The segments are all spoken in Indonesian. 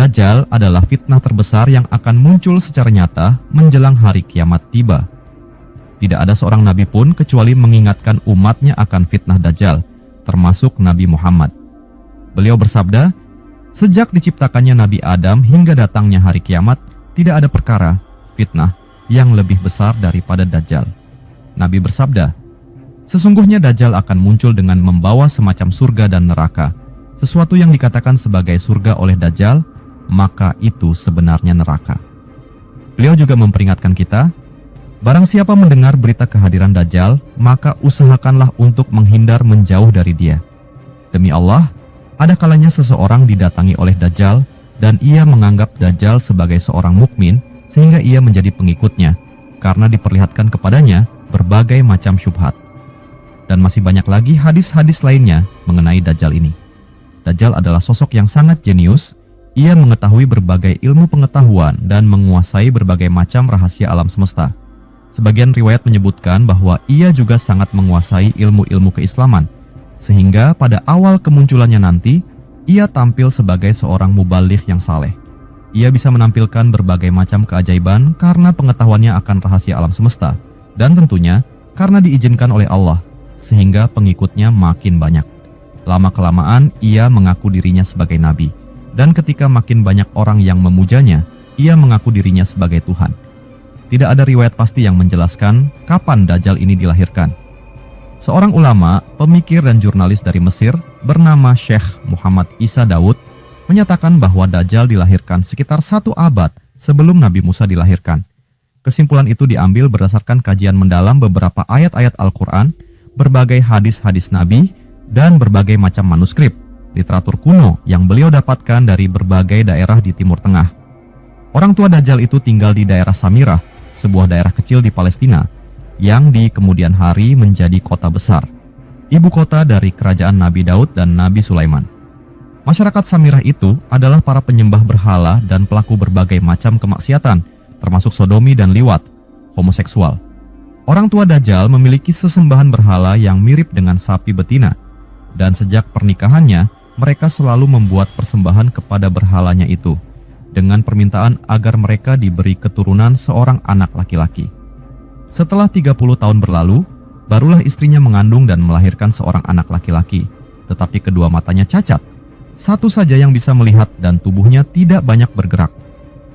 Dajjal adalah fitnah terbesar yang akan muncul secara nyata menjelang hari kiamat tiba. Tidak ada seorang nabi pun kecuali mengingatkan umatnya akan fitnah Dajjal, termasuk Nabi Muhammad. Beliau bersabda, sejak diciptakannya Nabi Adam hingga datangnya hari kiamat, tidak ada perkara, fitnah, yang lebih besar daripada Dajjal. Nabi bersabda, sesungguhnya Dajjal akan muncul dengan membawa semacam surga dan neraka. Sesuatu yang dikatakan sebagai surga oleh Dajjal, maka itu sebenarnya neraka. Beliau juga memperingatkan kita, barang siapa mendengar berita kehadiran Dajjal, maka usahakanlah untuk menghindar menjauh dari dia. Demi Allah, ada kalanya seseorang didatangi oleh Dajjal dan ia menganggap Dajjal sebagai seorang mukmin sehingga ia menjadi pengikutnya karena diperlihatkan kepadanya berbagai macam syubhat. Dan masih banyak lagi hadis-hadis lainnya mengenai Dajjal ini. Dajjal adalah sosok yang sangat jenius. Ia mengetahui berbagai ilmu pengetahuan dan menguasai berbagai macam rahasia alam semesta. Sebagian riwayat menyebutkan bahwa ia juga sangat menguasai ilmu-ilmu keislaman, sehingga pada awal kemunculannya nanti, ia tampil sebagai seorang mubaligh yang saleh. Ia bisa menampilkan berbagai macam keajaiban karena pengetahuannya akan rahasia alam semesta, dan tentunya karena diizinkan oleh Allah, sehingga pengikutnya makin banyak. Lama-kelamaan, ia mengaku dirinya sebagai nabi. Dan ketika makin banyak orang yang memujanya, ia mengaku dirinya sebagai Tuhan. Tidak ada riwayat pasti yang menjelaskan kapan Dajjal ini dilahirkan. Seorang ulama, pemikir dan jurnalis dari Mesir bernama Syekh Muhammad Isa Daud menyatakan bahwa Dajjal dilahirkan sekitar 1 abad sebelum Nabi Musa dilahirkan. Kesimpulan itu diambil berdasarkan kajian mendalam beberapa ayat-ayat Al-Quran, berbagai hadis-hadis Nabi, dan berbagai macam manuskrip literatur kuno yang beliau dapatkan dari berbagai daerah di Timur Tengah. Orang tua Dajjal itu tinggal di daerah Samirah, sebuah daerah kecil di Palestina, yang di kemudian hari menjadi kota besar, ibu kota dari kerajaan Nabi Daud dan Nabi Sulaiman. Masyarakat Samirah itu adalah para penyembah berhala dan pelaku berbagai macam kemaksiatan, termasuk sodomi dan liwat, homoseksual. Orang tua Dajjal memiliki sesembahan berhala yang mirip dengan sapi betina, dan sejak pernikahannya, mereka selalu membuat persembahan kepada berhalanya itu, dengan permintaan agar mereka diberi keturunan seorang anak laki-laki. Setelah 30 tahun berlalu, barulah istrinya mengandung dan melahirkan seorang anak laki-laki, tetapi kedua matanya cacat. Satu saja yang bisa melihat dan tubuhnya tidak banyak bergerak.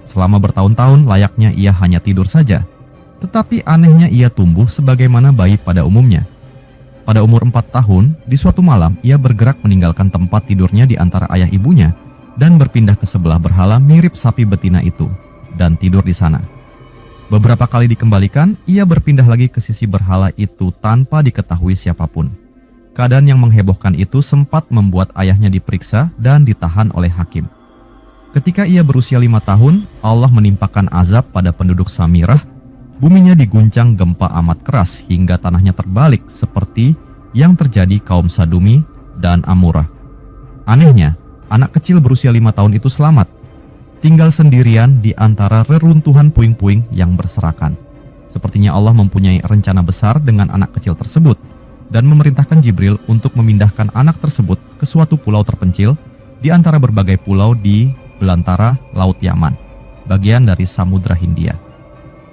Selama bertahun-tahun layaknya ia hanya tidur saja, tetapi anehnya ia tumbuh sebagaimana bayi pada umumnya. Pada umur 4 tahun, di suatu malam ia bergerak meninggalkan tempat tidurnya di antara ayah ibunya dan berpindah ke sebelah berhala mirip sapi betina itu dan tidur di sana. Beberapa kali dikembalikan, ia berpindah lagi ke sisi berhala itu tanpa diketahui siapapun. Keadaan yang menghebohkan itu sempat membuat ayahnya diperiksa dan ditahan oleh hakim. Ketika ia berusia 5 tahun, Allah menimpakan azab pada penduduk Samirah. Buminya diguncang gempa amat keras hingga tanahnya terbalik seperti yang terjadi kaum Sadumi dan Amurah. Anehnya, anak kecil berusia 5 tahun itu selamat, tinggal sendirian di antara reruntuhan puing-puing yang berserakan. Sepertinya Allah mempunyai rencana besar dengan anak kecil tersebut dan memerintahkan Jibril untuk memindahkan anak tersebut ke suatu pulau terpencil di antara berbagai pulau di belantara Laut Yaman, bagian dari Samudra Hindia.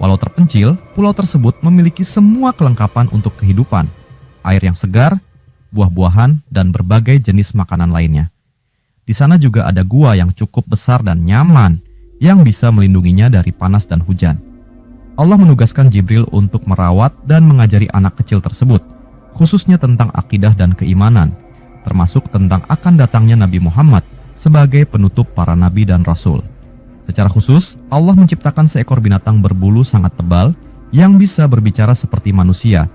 Walau terpencil, pulau tersebut memiliki semua kelengkapan untuk kehidupan, air yang segar, buah-buahan, dan berbagai jenis makanan lainnya. Di sana juga ada gua yang cukup besar dan nyaman, yang bisa melindunginya dari panas dan hujan. Allah menugaskan Jibril untuk merawat dan mengajari anak kecil tersebut, khususnya tentang akidah dan keimanan, termasuk tentang akan datangnya Nabi Muhammad sebagai penutup para nabi dan rasul. Secara khusus, Allah menciptakan seekor binatang berbulu sangat tebal yang bisa berbicara seperti manusia,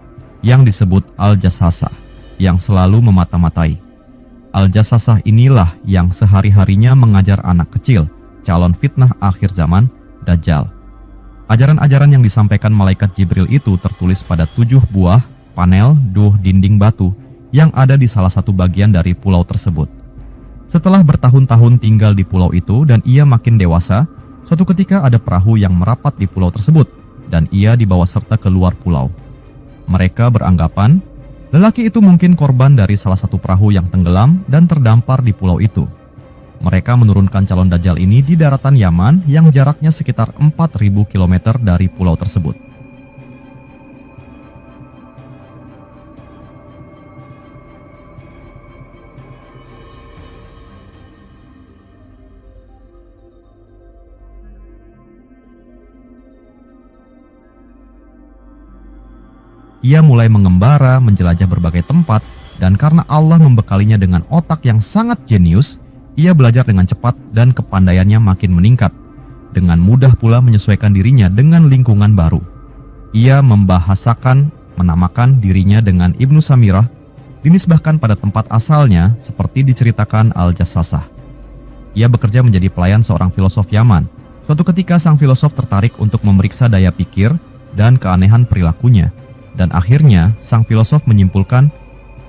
yang disebut Al-Jassasah, yang selalu memata-matai. Al-Jassasah inilah yang sehari-harinya mengajar anak kecil, calon fitnah akhir zaman, Dajjal. Ajaran-ajaran yang disampaikan malaikat Jibril itu tertulis pada 7 buah panel dinding batu yang ada di salah satu bagian dari pulau tersebut. Setelah bertahun-tahun tinggal di pulau itu dan ia makin dewasa, suatu ketika ada perahu yang merapat di pulau tersebut dan ia dibawa serta keluar pulau. Mereka beranggapan lelaki itu mungkin korban dari salah satu perahu yang tenggelam dan terdampar di pulau itu. Mereka menurunkan calon Dajjal ini di daratan Yaman yang jaraknya sekitar 4.000 km dari pulau tersebut. Ia mulai mengembara, menjelajah berbagai tempat, dan karena Allah membekalinya dengan otak yang sangat jenius, ia belajar dengan cepat dan kepandaiannya makin meningkat. Dengan mudah pula menyesuaikan dirinya dengan lingkungan baru. Ia menamakan dirinya dengan Ibnu Samirah, dinisbahkan pada tempat asalnya seperti diceritakan Al-Jassasah. Ia bekerja menjadi pelayan seorang filosof Yaman. Suatu ketika sang filosof tertarik untuk memeriksa daya pikir dan keanehan perilakunya. Dan akhirnya sang filosof menyimpulkan,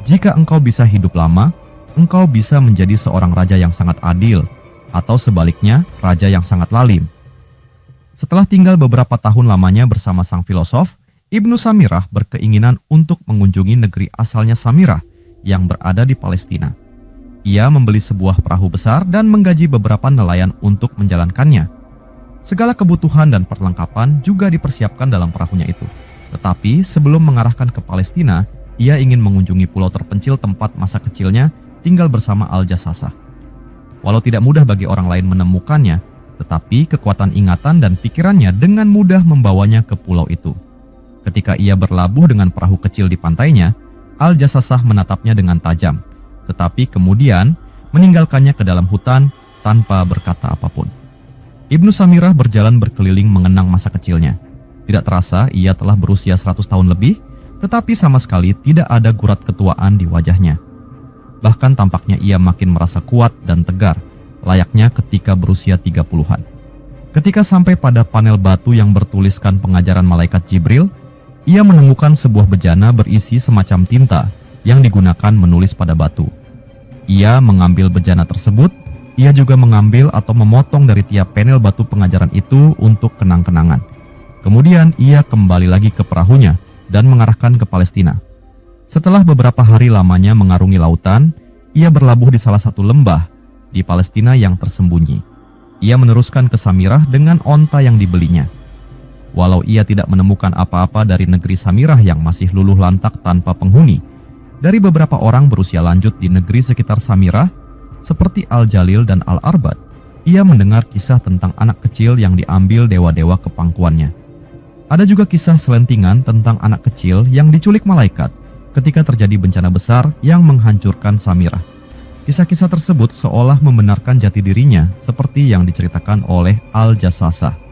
jika engkau bisa hidup lama, engkau bisa menjadi seorang raja yang sangat adil, atau sebaliknya, raja yang sangat lalim. Setelah tinggal beberapa tahun lamanya bersama sang filosof, Ibnu Samirah berkeinginan untuk mengunjungi negeri asalnya Samirah yang berada di Palestina. Ia membeli sebuah perahu besar dan menggaji beberapa nelayan untuk menjalankannya. Segala kebutuhan dan perlengkapan juga dipersiapkan dalam perahunya itu. Tetapi sebelum mengarahkan ke Palestina, ia ingin mengunjungi pulau terpencil tempat masa kecilnya tinggal bersama Al-Jassasah. Walau tidak mudah bagi orang lain menemukannya, tetapi kekuatan ingatan dan pikirannya dengan mudah membawanya ke pulau itu. Ketika ia berlabuh dengan perahu kecil di pantainya, Al-Jassasah menatapnya dengan tajam, tetapi kemudian meninggalkannya ke dalam hutan tanpa berkata apapun. Ibnu Samirah berjalan berkeliling mengenang masa kecilnya. Tidak terasa ia telah berusia 100 tahun lebih, tetapi sama sekali tidak ada gurat ketuaan di wajahnya. Bahkan tampaknya ia makin merasa kuat dan tegar, layaknya ketika berusia 30-an. Ketika sampai pada panel batu yang bertuliskan pengajaran malaikat Jibril, ia menemukan sebuah bejana berisi semacam tinta yang digunakan menulis pada batu. Ia mengambil bejana tersebut, ia juga mengambil atau memotong dari tiap panel batu pengajaran itu untuk kenang-kenangan. Kemudian ia kembali lagi ke perahunya dan mengarahkan ke Palestina. Setelah beberapa hari lamanya mengarungi lautan, ia berlabuh di salah satu lembah di Palestina yang tersembunyi. Ia meneruskan ke Samirah dengan onta yang dibelinya. Walau ia tidak menemukan apa-apa dari negeri Samirah yang masih luluh lantak tanpa penghuni, dari beberapa orang berusia lanjut di negeri sekitar Samirah, seperti Al-Jalil dan Al-Arbad, ia mendengar kisah tentang anak kecil yang diambil dewa-dewa ke pangkuannya. Ada juga kisah selentingan tentang anak kecil yang diculik malaikat ketika terjadi bencana besar yang menghancurkan Samirah. Kisah-kisah tersebut seolah membenarkan jati dirinya seperti yang diceritakan oleh Al-Jassasah.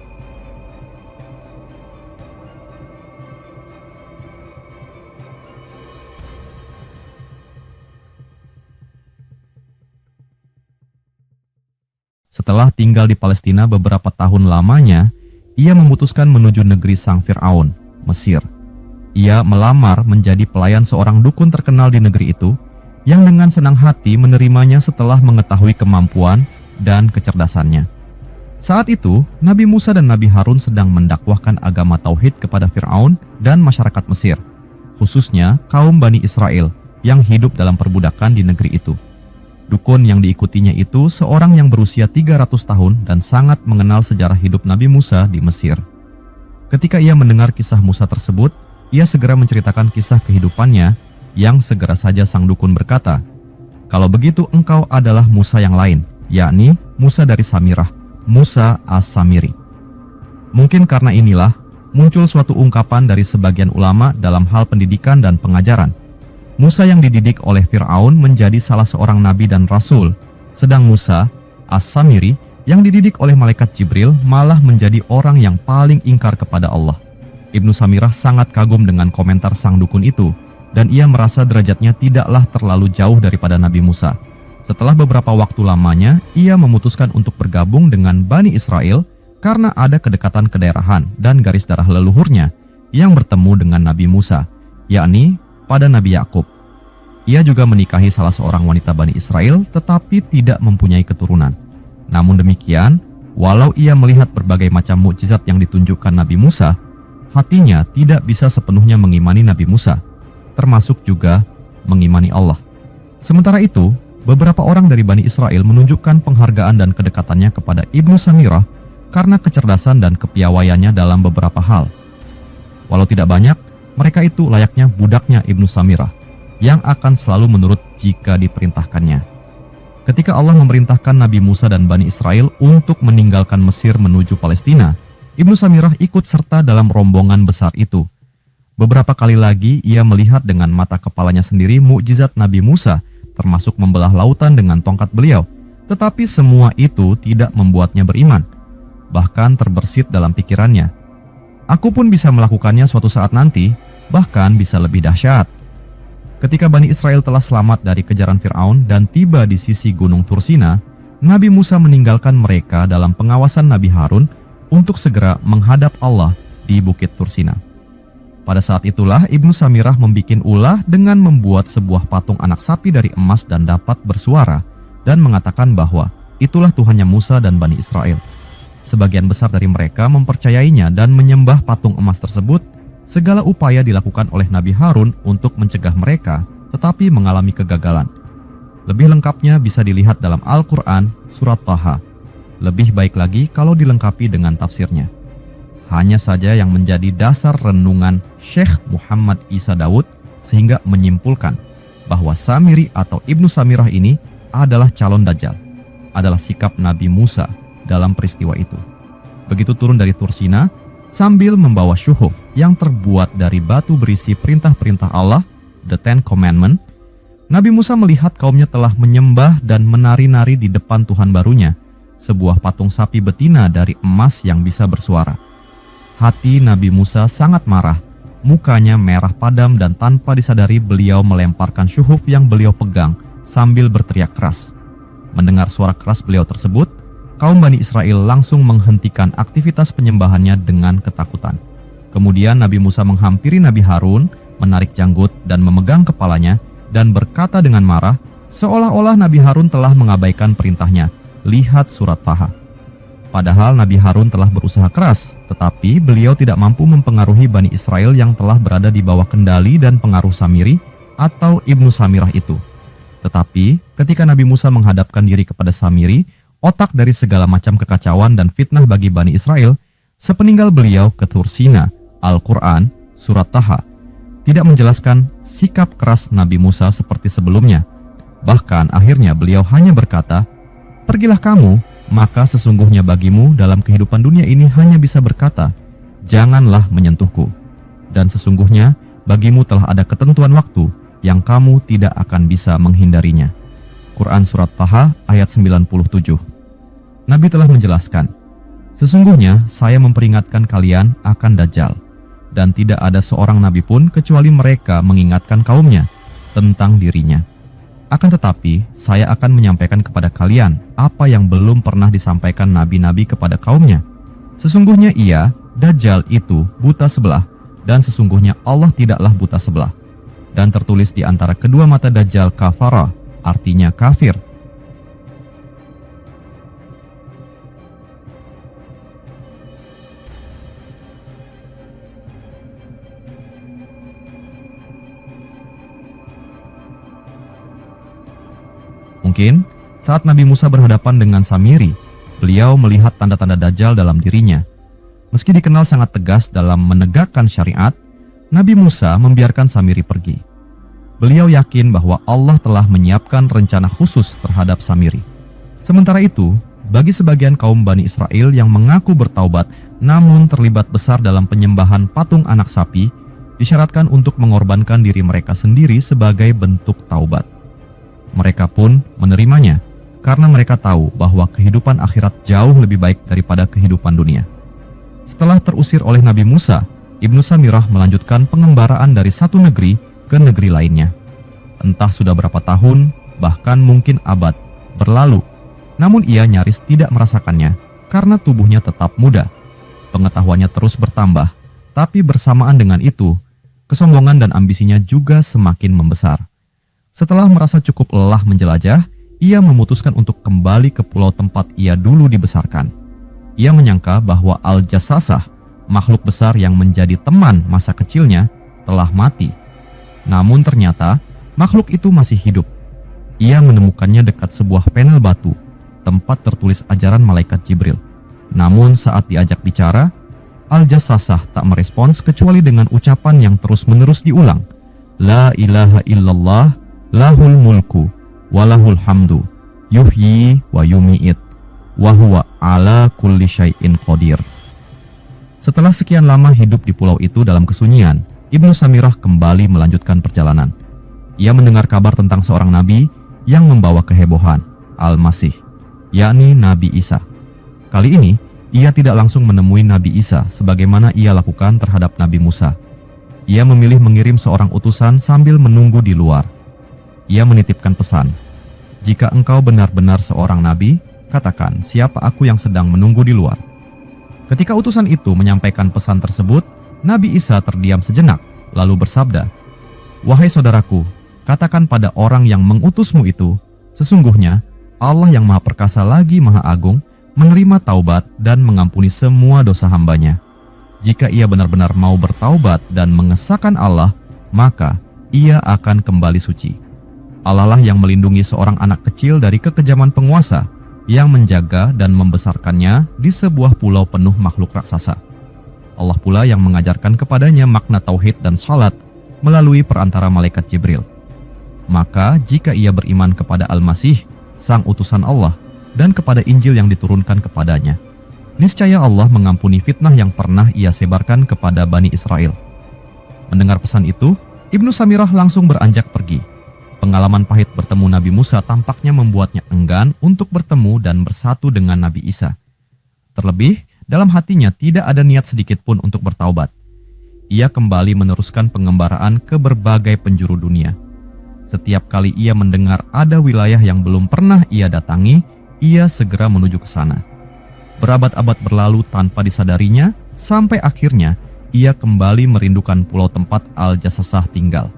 Setelah tinggal di Palestina beberapa tahun lamanya, ia memutuskan menuju negeri sang Fir'aun, Mesir. Ia melamar menjadi pelayan seorang dukun terkenal di negeri itu, yang dengan senang hati menerimanya setelah mengetahui kemampuan dan kecerdasannya. Saat itu, Nabi Musa dan Nabi Harun sedang mendakwahkan agama Tauhid kepada Fir'aun dan masyarakat Mesir, khususnya kaum Bani Israel yang hidup dalam perbudakan di negeri itu. Dukun yang diikutinya itu seorang yang berusia 300 tahun dan sangat mengenal sejarah hidup Nabi Musa di Mesir. Ketika ia mendengar kisah Musa tersebut, ia segera menceritakan kisah kehidupannya yang segera saja sang dukun berkata, "Kalau begitu engkau adalah Musa yang lain, yakni Musa dari Samirah, Musa As-Samiri." Mungkin karena inilah muncul suatu ungkapan dari sebagian ulama dalam hal pendidikan dan pengajaran. Musa yang dididik oleh Fir'aun menjadi salah seorang nabi dan rasul, sedang Musa As-Samiri yang dididik oleh malaikat Jibril malah menjadi orang yang paling ingkar kepada Allah. Ibnu Samirah sangat kagum dengan komentar sang dukun itu, dan ia merasa derajatnya tidaklah terlalu jauh daripada Nabi Musa. Setelah beberapa waktu lamanya, ia memutuskan untuk bergabung dengan Bani Israel karena ada kedekatan kedaerahan dan garis darah leluhurnya yang bertemu dengan Nabi Musa, yakni pada Nabi Yakub. Ia juga menikahi salah seorang wanita Bani Israel tetapi tidak mempunyai keturunan. Namun demikian, walau ia melihat berbagai macam mukjizat yang ditunjukkan Nabi Musa, hatinya tidak bisa sepenuhnya mengimani Nabi Musa, termasuk juga mengimani Allah. Sementara itu, beberapa orang dari Bani Israel menunjukkan penghargaan dan kedekatannya kepada Ibnu Samirah karena kecerdasan dan kepiawaiannya dalam beberapa hal. Walau tidak banyak, mereka itu layaknya budaknya Ibnu Samirah yang akan selalu menurut jika diperintahkannya. Ketika Allah memerintahkan Nabi Musa dan Bani Israel untuk meninggalkan Mesir menuju Palestina, Ibnu Samirah ikut serta dalam rombongan besar itu. Beberapa kali lagi ia melihat dengan mata kepalanya sendiri mukjizat Nabi Musa, termasuk membelah lautan dengan tongkat beliau. Tetapi semua itu tidak membuatnya beriman. Bahkan terbersit dalam pikirannya, aku pun bisa melakukannya suatu saat nanti, bahkan bisa lebih dahsyat. Ketika Bani Israel telah selamat dari kejaran Fir'aun dan tiba di sisi Gunung Tursina, Nabi Musa meninggalkan mereka dalam pengawasan Nabi Harun untuk segera menghadap Allah di Bukit Tursina. Pada saat itulah Ibnu Samirah membikin ulah dengan membuat sebuah patung anak sapi dari emas dan dapat bersuara dan mengatakan bahwa itulah Tuhannya Musa dan Bani Israel. Sebagian besar dari mereka mempercayainya dan menyembah patung emas tersebut. Segala upaya dilakukan oleh Nabi Harun untuk mencegah mereka, tetapi mengalami kegagalan. Lebih lengkapnya bisa dilihat dalam Al-Quran, Surat Taha. Lebih baik lagi kalau dilengkapi dengan tafsirnya. Hanya saja yang menjadi dasar renungan Syekh Muhammad Isa Daud sehingga menyimpulkan bahwa Samiri atau Ibnu Samirah ini adalah calon Dajjal, adalah sikap Nabi Musa dalam peristiwa itu. Begitu turun dari Tursina, sambil membawa syuhuf yang terbuat dari batu berisi perintah-perintah Allah, the Ten Commandment, Nabi Musa melihat kaumnya telah menyembah dan menari-nari di depan Tuhan barunya, sebuah patung sapi betina dari emas yang bisa bersuara. Hati Nabi Musa sangat marah, mukanya merah padam dan tanpa disadari beliau melemparkan syuhuf yang beliau pegang sambil berteriak keras. Mendengar suara keras beliau tersebut, kaum Bani Israel langsung menghentikan aktivitas penyembahannya dengan ketakutan. Kemudian Nabi Musa menghampiri Nabi Harun, menarik janggut dan memegang kepalanya, dan berkata dengan marah, seolah-olah Nabi Harun telah mengabaikan perintahnya, lihat surat Taha. Padahal Nabi Harun telah berusaha keras, tetapi beliau tidak mampu mempengaruhi Bani Israel yang telah berada di bawah kendali dan pengaruh Samiri atau Ibnu Samirah itu. Tetapi ketika Nabi Musa menghadapkan diri kepada Samiri, otak dari segala macam kekacauan dan fitnah bagi Bani Israel, sepeninggal beliau ke Tursina, Al-Quran, Surat Taha, tidak menjelaskan sikap keras Nabi Musa seperti sebelumnya. Bahkan akhirnya beliau hanya berkata, pergilah kamu, maka sesungguhnya bagimu dalam kehidupan dunia ini hanya bisa berkata, janganlah menyentuhku. Dan sesungguhnya bagimu telah ada ketentuan waktu yang kamu tidak akan bisa menghindarinya. Quran Surat Taha ayat 97. Nabi telah menjelaskan, sesungguhnya saya memperingatkan kalian akan Dajjal, dan tidak ada seorang nabi pun kecuali mereka mengingatkan kaumnya tentang dirinya. Akan tetapi, saya akan menyampaikan kepada kalian apa yang belum pernah disampaikan nabi-nabi kepada kaumnya. Sesungguhnya ia, Dajjal itu, buta sebelah, dan sesungguhnya Allah tidaklah buta sebelah. Dan tertulis di antara kedua mata Dajjal kafara, artinya kafir. Mungkin saat Nabi Musa berhadapan dengan Samiri, beliau melihat tanda-tanda Dajjal dalam dirinya. Meski dikenal sangat tegas dalam menegakkan syariat, Nabi Musa membiarkan Samiri pergi. Beliau yakin bahwa Allah telah menyiapkan rencana khusus terhadap Samiri. Sementara itu, bagi sebagian kaum Bani Israel yang mengaku bertaubat namun terlibat besar dalam penyembahan patung anak sapi, disyaratkan untuk mengorbankan diri mereka sendiri sebagai bentuk taubat. Mereka pun menerimanya karena mereka tahu bahwa kehidupan akhirat jauh lebih baik daripada kehidupan dunia. Setelah terusir oleh Nabi Musa, Ibnu Samirah melanjutkan pengembaraan dari satu negeri ke negeri lainnya. Entah sudah berapa tahun, bahkan mungkin abad berlalu, namun ia nyaris tidak merasakannya karena tubuhnya tetap muda. Pengetahuannya terus bertambah, tapi bersamaan dengan itu, kesombongan dan ambisinya juga semakin membesar. Setelah merasa cukup lelah menjelajah, ia memutuskan untuk kembali ke pulau tempat ia dulu dibesarkan. Ia menyangka bahwa Al-Jassasah, makhluk besar yang menjadi teman masa kecilnya, telah mati. Namun ternyata makhluk itu masih hidup. Ia menemukannya dekat sebuah panel batu, tempat tertulis ajaran malaikat Jibril. Namun saat diajak bicara, Al-Jassasah tak merespons kecuali dengan ucapan yang terus-menerus diulang. La ilaha illallah, lahul mulku, walahul hamdu, yuhyi wa yumi'it, wa huwa ala kulli syai'in qadir. Setelah sekian lama hidup di pulau itu dalam kesunyian, Ibnu Samirah kembali melanjutkan perjalanan. Ia mendengar kabar tentang seorang nabi yang membawa kehebohan, Al-Masih, yakni Nabi Isa. Kali ini, ia tidak langsung menemui Nabi Isa sebagaimana ia lakukan terhadap Nabi Musa. Ia memilih mengirim seorang utusan sambil menunggu di luar. Ia menitipkan pesan, "Jika engkau benar-benar seorang nabi, katakan siapa aku yang sedang menunggu di luar." Ketika utusan itu menyampaikan pesan tersebut, Nabi Isa terdiam sejenak, lalu bersabda, "Wahai saudaraku, katakan pada orang yang mengutusmu itu, sesungguhnya Allah yang Maha Perkasa lagi Maha Agung menerima taubat dan mengampuni semua dosa hambanya. Jika ia benar-benar mau bertaubat dan mengesahkan Allah, maka ia akan kembali suci. Allah lah yang melindungi seorang anak kecil dari kekejaman penguasa yang menjaga dan membesarkannya di sebuah pulau penuh makhluk raksasa. Allah pula yang mengajarkan kepadanya makna tauhid dan salat melalui perantara malaikat Jibril. Maka jika ia beriman kepada Al-Masih, sang utusan Allah, dan kepada Injil yang diturunkan kepadanya, niscaya Allah mengampuni fitnah yang pernah ia sebarkan kepada Bani Israel." Mendengar pesan itu, Ibnu Samirah langsung beranjak pergi. Pengalaman pahit bertemu Nabi Musa tampaknya membuatnya enggan untuk bertemu dan bersatu dengan Nabi Isa. Terlebih, dalam hatinya tidak ada niat sedikit pun untuk bertaubat. Ia kembali meneruskan pengembaraan ke berbagai penjuru dunia. Setiap kali ia mendengar ada wilayah yang belum pernah ia datangi, ia segera menuju ke sana. Berabad-abad berlalu tanpa disadarinya, sampai akhirnya ia kembali merindukan pulau tempat Al-Jassasah tinggal.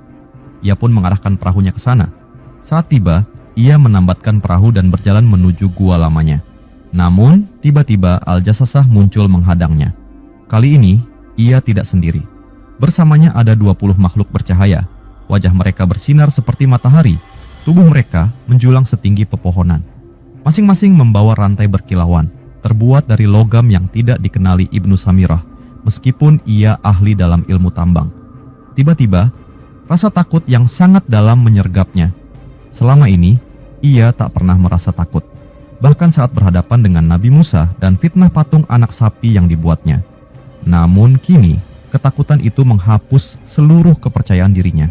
Ia pun mengarahkan perahunya ke sana. Saat tiba, ia menambatkan perahu dan berjalan menuju gua lamanya. Namun, tiba-tiba Al-Jassasah muncul menghadangnya. Kali ini, ia tidak sendiri. Bersamanya ada 20 makhluk bercahaya. Wajah mereka bersinar seperti matahari. Tubuh mereka menjulang setinggi pepohonan. Masing-masing membawa rantai berkilauan, terbuat dari logam yang tidak dikenali Ibnu Samirah, meskipun ia ahli dalam ilmu tambang. Tiba-tiba, rasa takut yang sangat dalam menyergapnya. Selama ini, ia tak pernah merasa takut, bahkan saat berhadapan dengan Nabi Musa dan fitnah patung anak sapi yang dibuatnya. Namun kini, ketakutan itu menghapus seluruh kepercayaan dirinya.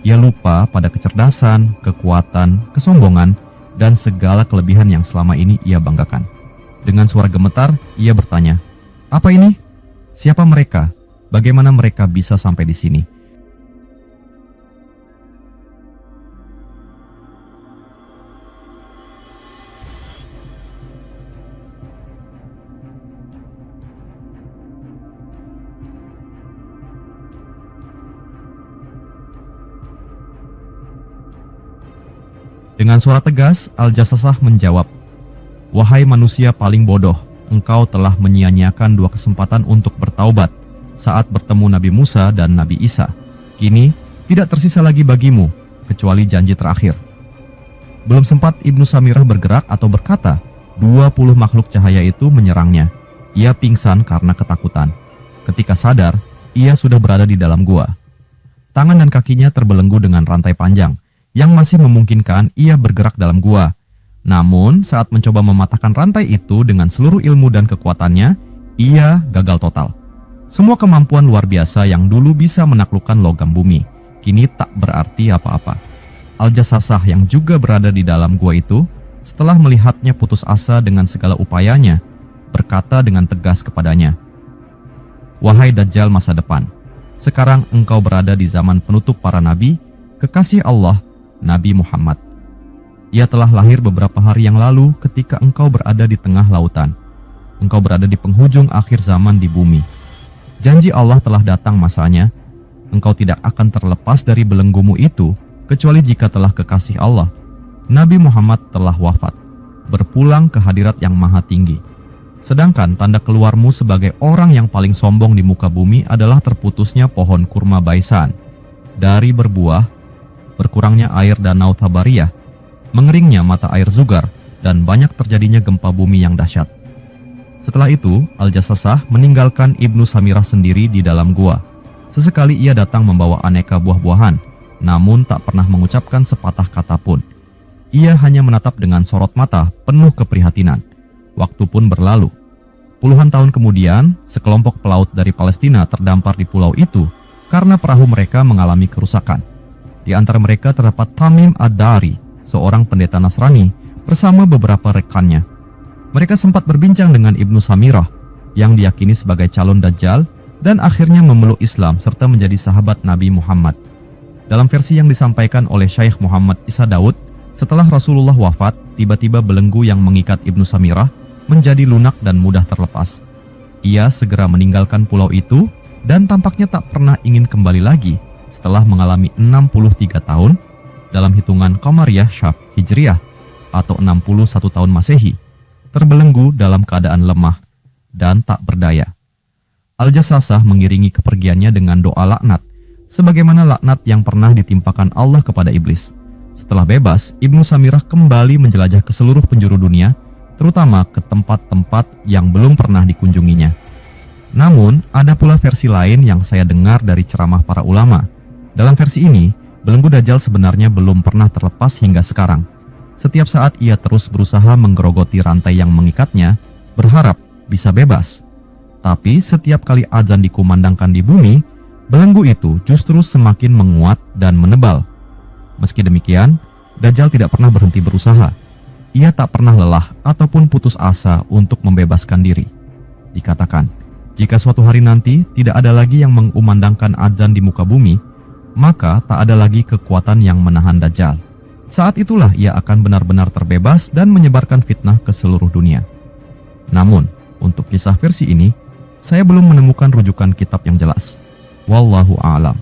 Ia lupa pada kecerdasan, kekuatan, kesombongan, dan segala kelebihan yang selama ini ia banggakan. Dengan suara gemetar, ia bertanya, "Apa ini? Siapa mereka? Bagaimana mereka bisa sampai di sini?" Dengan suara tegas, Al-Jassasah menjawab, "Wahai manusia paling bodoh, engkau telah menyia-nyiakan 2 kesempatan untuk bertaubat saat bertemu Nabi Musa dan Nabi Isa. Kini, tidak tersisa lagi bagimu, kecuali janji terakhir." Belum sempat Ibnu Samirah bergerak atau berkata, 20 makhluk cahaya itu menyerangnya. Ia pingsan karena ketakutan. Ketika sadar, ia sudah berada di dalam gua. Tangan dan kakinya terbelenggu dengan rantai panjang, yang masih memungkinkan ia bergerak dalam gua. Namun, saat mencoba mematahkan rantai itu dengan seluruh ilmu dan kekuatannya, ia gagal total. Semua kemampuan luar biasa yang dulu bisa menaklukkan logam bumi, kini tak berarti apa-apa. Al-Jassasah yang juga berada di dalam gua itu, setelah melihatnya putus asa dengan segala upayanya, berkata dengan tegas kepadanya, "Wahai Dajjal masa depan, sekarang engkau berada di zaman penutup para nabi, kekasih Allah, Nabi Muhammad. Ia telah lahir beberapa hari yang lalu ketika engkau berada di tengah lautan. Engkau berada di penghujung akhir zaman di bumi. Janji Allah telah datang masanya. Engkau tidak akan terlepas dari belenggumu itu, kecuali jika telah kekasih Allah, Nabi Muhammad telah wafat, berpulang ke hadirat yang maha tinggi. Sedangkan tanda keluarmu sebagai orang yang paling sombong di muka bumi adalah terputusnya pohon kurma baisan dari berbuah, berkurangnya air danau Tabariyah, mengeringnya mata air Zugar, dan banyak terjadinya gempa bumi yang dahsyat. Setelah itu, Al-Jassasah meninggalkan Ibnu Samirah sendiri di dalam gua. Sesekali ia datang membawa aneka buah-buahan, namun tak pernah mengucapkan sepatah kata pun. Ia hanya menatap dengan sorot mata penuh keprihatinan. Waktu pun berlalu. Puluhan tahun kemudian, sekelompok pelaut dari Palestina terdampar di pulau itu karena perahu mereka mengalami kerusakan. Di antara mereka terdapat Tamim Ad-Dari, seorang pendeta Nasrani, bersama beberapa rekannya. Mereka sempat berbincang dengan Ibnu Samirah, yang diyakini sebagai calon Dajjal, dan akhirnya memeluk Islam serta menjadi sahabat Nabi Muhammad. Dalam versi yang disampaikan oleh Syekh Muhammad Isa Daud, setelah Rasulullah wafat, tiba-tiba belenggu yang mengikat Ibnu Samirah menjadi lunak dan mudah terlepas. Ia segera meninggalkan pulau itu dan tampaknya tak pernah ingin kembali lagi setelah mengalami 63 tahun dalam hitungan Qamariyah Syaf Hijriyah atau 61 tahun Masehi, terbelenggu dalam keadaan lemah dan tak berdaya. Al-Jassasah mengiringi kepergiannya dengan doa laknat, sebagaimana laknat yang pernah ditimpakan Allah kepada iblis. Setelah bebas, Ibnu Samirah kembali menjelajah ke seluruh penjuru dunia, terutama ke tempat-tempat yang belum pernah dikunjunginya. Namun, ada pula versi lain yang saya dengar dari ceramah para ulama. Dalam versi ini, belenggu Dajjal sebenarnya belum pernah terlepas hingga sekarang. Setiap saat ia terus berusaha menggerogoti rantai yang mengikatnya, berharap bisa bebas. Tapi setiap kali azan dikumandangkan di bumi, belenggu itu justru semakin menguat dan menebal. Meski demikian, Dajjal tidak pernah berhenti berusaha. Ia tak pernah lelah ataupun putus asa untuk membebaskan diri. Dikatakan, jika suatu hari nanti tidak ada lagi yang mengumandangkan azan di muka bumi, maka tak ada lagi kekuatan yang menahan Dajjal. Saat itulah ia akan benar-benar terbebas dan menyebarkan fitnah ke seluruh dunia. Namun, untuk kisah versi ini, saya belum menemukan rujukan kitab yang jelas. Wallahu a'lam.